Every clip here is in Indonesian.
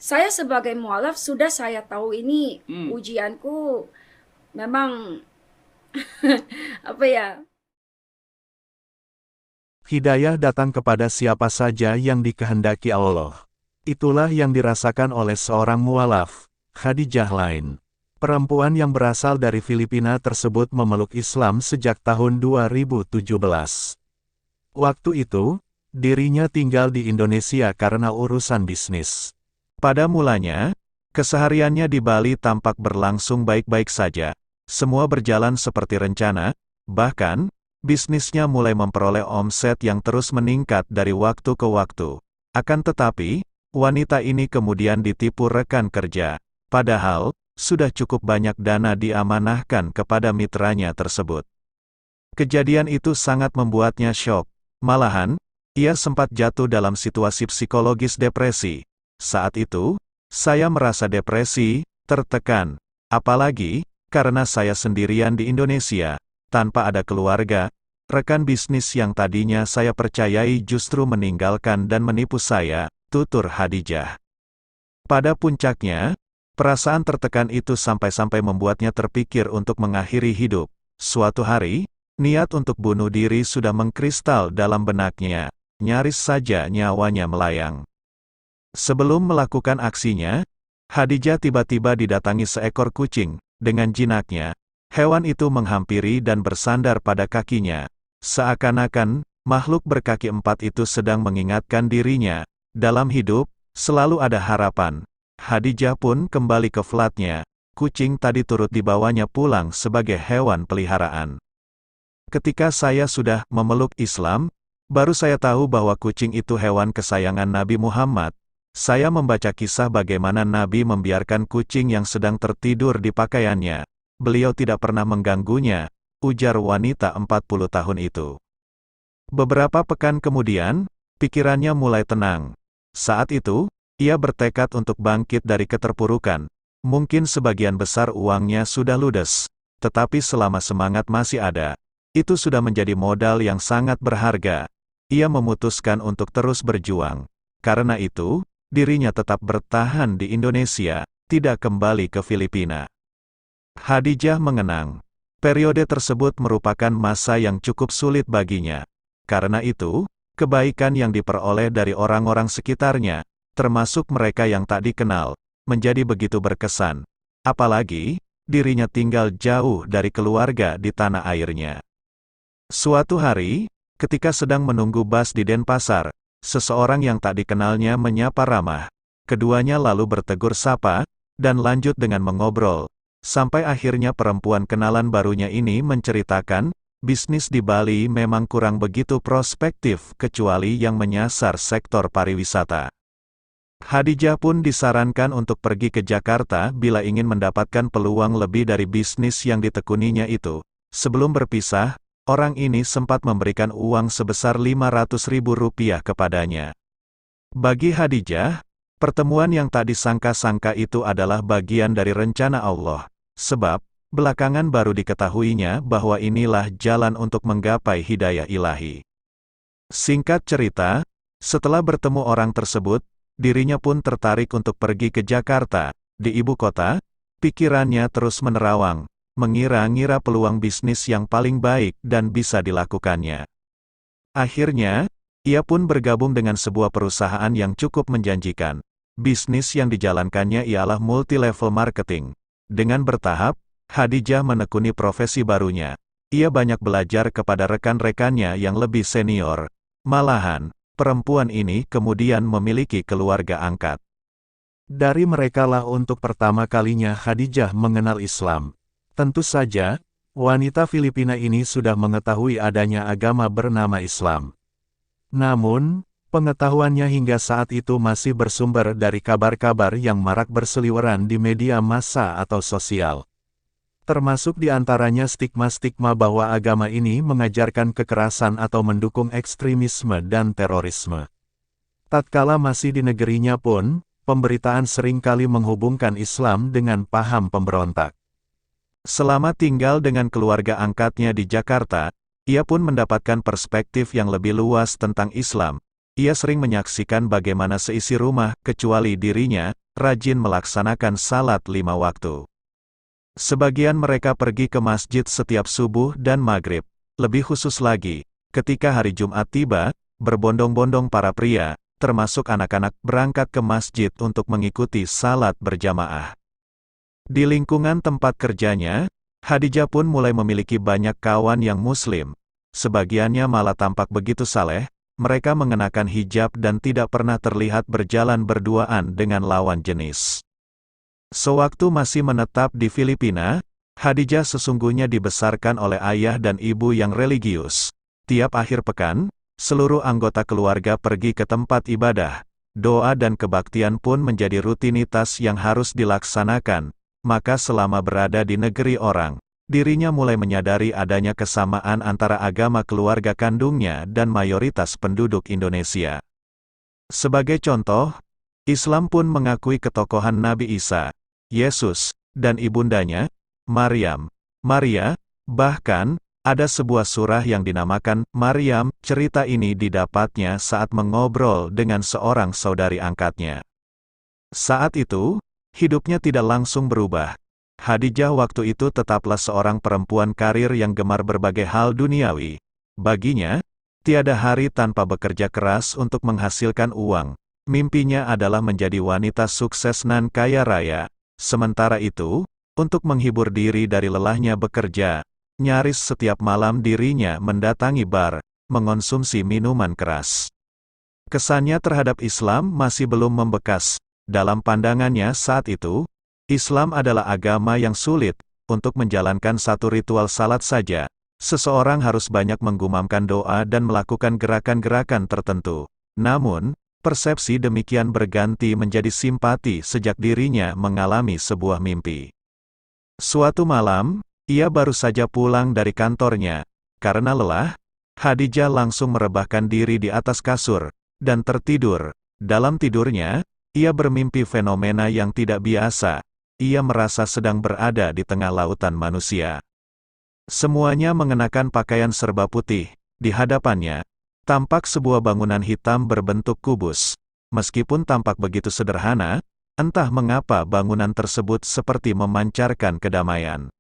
Saya sebagai mualaf sudah saya tahu ini Hmm. ujianku memang apa ya? Hidayah datang kepada siapa saja yang dikehendaki Allah. Itulah yang dirasakan oleh seorang mualaf, Khadijah lain. Perempuan yang berasal dari Filipina tersebut memeluk Islam sejak tahun 2017. Waktu itu, dirinya tinggal di Indonesia karena urusan bisnis. Pada mulanya, kesehariannya di Bali tampak berlangsung baik-baik saja. Semua berjalan seperti rencana, bahkan, bisnisnya mulai memperoleh omset yang terus meningkat dari waktu ke waktu. Akan tetapi, wanita ini kemudian ditipu rekan kerja. Padahal, sudah cukup banyak dana diamanahkan kepada mitranya tersebut. Kejadian itu sangat membuatnya syok. Malahan, ia sempat jatuh dalam situasi psikologis depresi. Saat itu, saya merasa depresi, tertekan. Apalagi, karena saya sendirian di Indonesia, tanpa ada keluarga, rekan bisnis yang tadinya saya percayai justru meninggalkan dan menipu saya, tutur Khadijah. Pada puncaknya, perasaan tertekan itu sampai-sampai membuatnya terpikir untuk mengakhiri hidup. Suatu hari, niat untuk bunuh diri sudah mengkristal dalam benaknya, nyaris saja nyawanya melayang. Sebelum melakukan aksinya, Khadijah tiba-tiba didatangi seekor kucing, dengan jinaknya. Hewan itu menghampiri dan bersandar pada kakinya. Seakan-akan, makhluk berkaki empat itu sedang mengingatkan dirinya, dalam hidup, selalu ada harapan. Khadijah pun kembali ke flatnya. Kucing tadi turut dibawanya pulang sebagai hewan peliharaan. Ketika saya sudah memeluk Islam, baru saya tahu bahwa kucing itu hewan kesayangan Nabi Muhammad. Saya membaca kisah bagaimana Nabi membiarkan kucing yang sedang tertidur di pakaiannya. Beliau tidak pernah mengganggunya, ujar wanita 40 tahun itu. Beberapa pekan kemudian, pikirannya mulai tenang. Saat itu, ia bertekad untuk bangkit dari keterpurukan. Mungkin sebagian besar uangnya sudah ludes, tetapi selama semangat masih ada, itu sudah menjadi modal yang sangat berharga. Ia memutuskan untuk terus berjuang. Karena itu, dirinya tetap bertahan di Indonesia, tidak kembali ke Filipina. Khadijah mengenang. Periode tersebut merupakan masa yang cukup sulit baginya. Karena itu, kebaikan yang diperoleh dari orang-orang sekitarnya, termasuk mereka yang tak dikenal, menjadi begitu berkesan. Apalagi, dirinya tinggal jauh dari keluarga di tanah airnya. Suatu hari, ketika sedang menunggu bus di Denpasar, seseorang yang tak dikenalnya menyapa ramah. Keduanya lalu bertegur sapa, dan lanjut dengan mengobrol. Sampai akhirnya perempuan kenalan barunya ini menceritakan, bisnis di Bali memang kurang begitu prospektif kecuali yang menyasar sektor pariwisata. Khadijah pun disarankan untuk pergi ke Jakarta bila ingin mendapatkan peluang lebih dari bisnis yang ditekuninya itu. Sebelum berpisah, orang ini sempat memberikan uang sebesar Rp500.000 kepadanya. Bagi Khadijah, pertemuan yang tak disangka-sangka itu adalah bagian dari rencana Allah. Sebab, belakangan baru diketahuinya bahwa inilah jalan untuk menggapai hidayah ilahi. Singkat cerita, setelah bertemu orang tersebut, dirinya pun tertarik untuk pergi ke Jakarta. Di ibu kota, pikirannya terus menerawang, mengira-ngira peluang bisnis yang paling baik dan bisa dilakukannya. Akhirnya, ia pun bergabung dengan sebuah perusahaan yang cukup menjanjikan. Bisnis yang dijalankannya ialah multi-level marketing. Dengan bertahap, Khadijah menekuni profesi barunya. Ia banyak belajar kepada rekan-rekannya yang lebih senior. Malahan, perempuan ini kemudian memiliki keluarga angkat. Dari merekalah untuk pertama kalinya Khadijah mengenal Islam. Tentu saja, wanita Filipina ini sudah mengetahui adanya agama bernama Islam. Namun, pengetahuannya hingga saat itu masih bersumber dari kabar-kabar yang marak berseliweran di media massa atau sosial. Termasuk di antaranya stigma-stigma bahwa agama ini mengajarkan kekerasan atau mendukung ekstremisme dan terorisme. Tatkala masih di negerinya pun, pemberitaan seringkali menghubungkan Islam dengan paham pemberontak. Selama tinggal dengan keluarga angkatnya di Jakarta, ia pun mendapatkan perspektif yang lebih luas tentang Islam. Ia sering menyaksikan bagaimana seisi rumah, kecuali dirinya, rajin melaksanakan salat 5 waktu. Sebagian mereka pergi ke masjid setiap subuh dan maghrib. Lebih khusus lagi, ketika hari Jumat tiba, berbondong-bondong para pria, termasuk anak-anak, berangkat ke masjid untuk mengikuti salat berjamaah. Di lingkungan tempat kerjanya, Khadijah pun mulai memiliki banyak kawan yang muslim. Sebagiannya malah tampak begitu saleh, mereka mengenakan hijab dan tidak pernah terlihat berjalan berduaan dengan lawan jenis. Sewaktu masih menetap di Filipina, Khadijah sesungguhnya dibesarkan oleh ayah dan ibu yang religius. Tiap akhir pekan, seluruh anggota keluarga pergi ke tempat ibadah. Doa dan kebaktian pun menjadi rutinitas yang harus dilaksanakan. Maka selama berada di negeri orang, dirinya mulai menyadari adanya kesamaan antara agama keluarga kandungnya dan mayoritas penduduk Indonesia. Sebagai contoh, Islam pun mengakui ketokohan Nabi Isa, Yesus, dan ibundanya, Maryam, Maria. Bahkan, ada sebuah surah yang dinamakan Maryam. Cerita ini didapatnya saat mengobrol dengan seorang saudari angkatnya. Saat itu, hidupnya tidak langsung berubah. Khadijah waktu itu tetaplah seorang perempuan karir yang gemar berbagai hal duniawi. Baginya, tiada hari tanpa bekerja keras untuk menghasilkan uang. Mimpinya adalah menjadi wanita sukses nan kaya raya. Sementara itu, untuk menghibur diri dari lelahnya bekerja, nyaris setiap malam dirinya mendatangi bar, mengonsumsi minuman keras. Kesannya terhadap Islam masih belum membekas. Dalam pandangannya saat itu, Islam adalah agama yang sulit. Untuk menjalankan satu ritual salat saja, seseorang harus banyak menggumamkan doa dan melakukan gerakan-gerakan tertentu. Namun, persepsi demikian berganti menjadi simpati sejak dirinya mengalami sebuah mimpi. Suatu malam, ia baru saja pulang dari kantornya. Karena lelah, Khadijah langsung merebahkan diri di atas kasur, dan tertidur. Dalam tidurnya, ia bermimpi fenomena yang tidak biasa. Ia merasa sedang berada di tengah lautan manusia. Semuanya mengenakan pakaian serba putih. Di hadapannya, tampak sebuah bangunan hitam berbentuk kubus. Meskipun tampak begitu sederhana, entah mengapa bangunan tersebut seperti memancarkan kedamaian.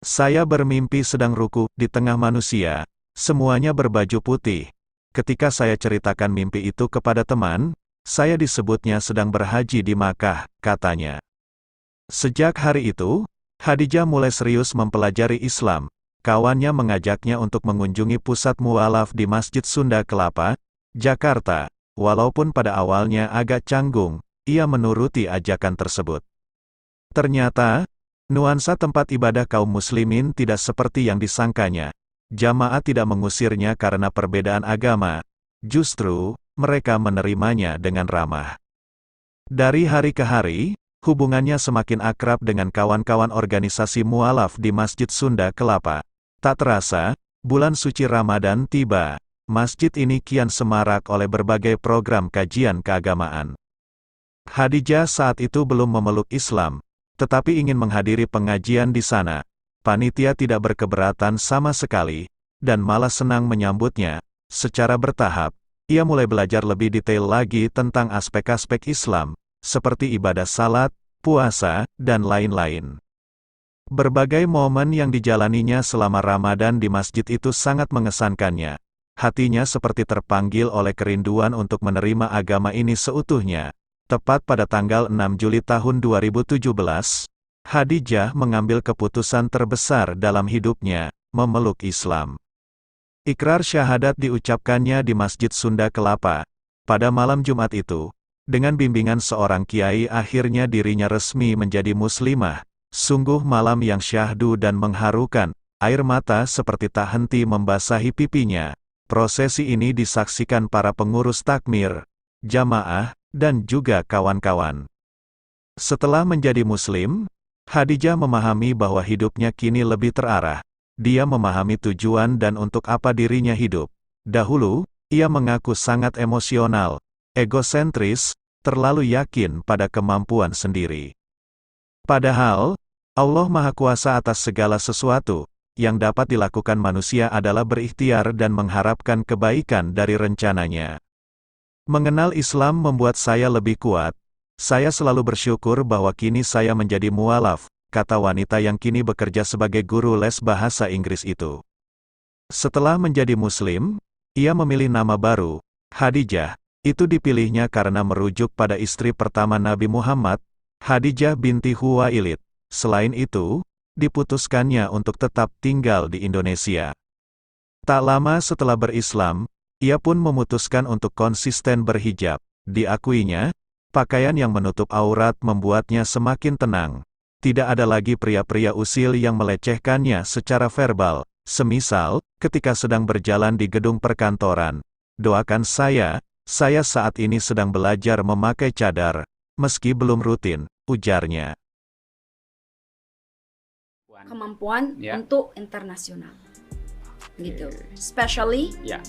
Saya bermimpi sedang ruku di tengah manusia, semuanya berbaju putih. Ketika saya ceritakan mimpi itu kepada teman, saya disebutnya sedang berhaji di Makkah, katanya. Sejak hari itu, Khadijah mulai serius mempelajari Islam. Kawannya mengajaknya untuk mengunjungi pusat mualaf di Masjid Sunda Kelapa, Jakarta. Walaupun pada awalnya agak canggung, ia menuruti ajakan tersebut. Ternyata, nuansa tempat ibadah kaum muslimin tidak seperti yang disangkanya. Jamaah tidak mengusirnya karena perbedaan agama. Justru, mereka menerimanya dengan ramah. Dari hari ke hari, hubungannya semakin akrab dengan kawan-kawan organisasi mualaf di Masjid Sunda Kelapa. Tak terasa, bulan suci Ramadan tiba. Masjid ini kian semarak oleh berbagai program kajian keagamaan. Khadijah saat itu belum memeluk Islam, tetapi ingin menghadiri pengajian di sana. Panitia tidak berkeberatan sama sekali, dan malah senang menyambutnya. Secara bertahap, ia mulai belajar lebih detail lagi tentang aspek-aspek Islam, seperti ibadah salat, puasa, dan lain-lain. Berbagai momen yang dijalaninya selama Ramadan di masjid itu sangat mengesankannya. Hatinya seperti terpanggil oleh kerinduan untuk menerima agama ini seutuhnya. Tepat pada tanggal 6 Juli tahun 2017, Khadijah mengambil keputusan terbesar dalam hidupnya, memeluk Islam. Ikrar syahadat diucapkannya di Masjid Sunda Kelapa. Pada malam Jumat itu, dengan bimbingan seorang kiai akhirnya dirinya resmi menjadi muslimah. Sungguh malam yang syahdu dan mengharukan, air mata seperti tak henti membasahi pipinya. Prosesi ini disaksikan para pengurus takmir, jamaah, dan juga kawan-kawan. Setelah menjadi muslim, Khadijah memahami bahwa hidupnya kini lebih terarah. Dia memahami tujuan dan untuk apa dirinya hidup. Dahulu, ia mengaku sangat emosional, egosentris, terlalu yakin pada kemampuan sendiri. Padahal, Allah Maha Kuasa atas segala sesuatu. Yang dapat dilakukan manusia adalah berikhtiar dan mengharapkan kebaikan dari rencananya. Mengenal Islam membuat saya lebih kuat. Saya selalu bersyukur bahwa kini saya menjadi mualaf, kata wanita yang kini bekerja sebagai guru les bahasa Inggris itu. Setelah menjadi Muslim, ia memilih nama baru, Khadijah. Itu dipilihnya karena merujuk pada istri pertama Nabi Muhammad, Khadijah binti Khuwailid. Selain itu, diputuskannya untuk tetap tinggal di Indonesia. Tak lama setelah berislam, ia pun memutuskan untuk konsisten berhijab. Diakuinya, pakaian yang menutup aurat membuatnya semakin tenang. Tidak ada lagi pria-pria usil yang melecehkannya secara verbal, semisal, ketika sedang berjalan di gedung perkantoran. Doakan saya saat ini sedang belajar memakai cadar, meski belum rutin, ujarnya. Kemampuan Ya. untuk internasional. Gitu. Oke. Especially Ya.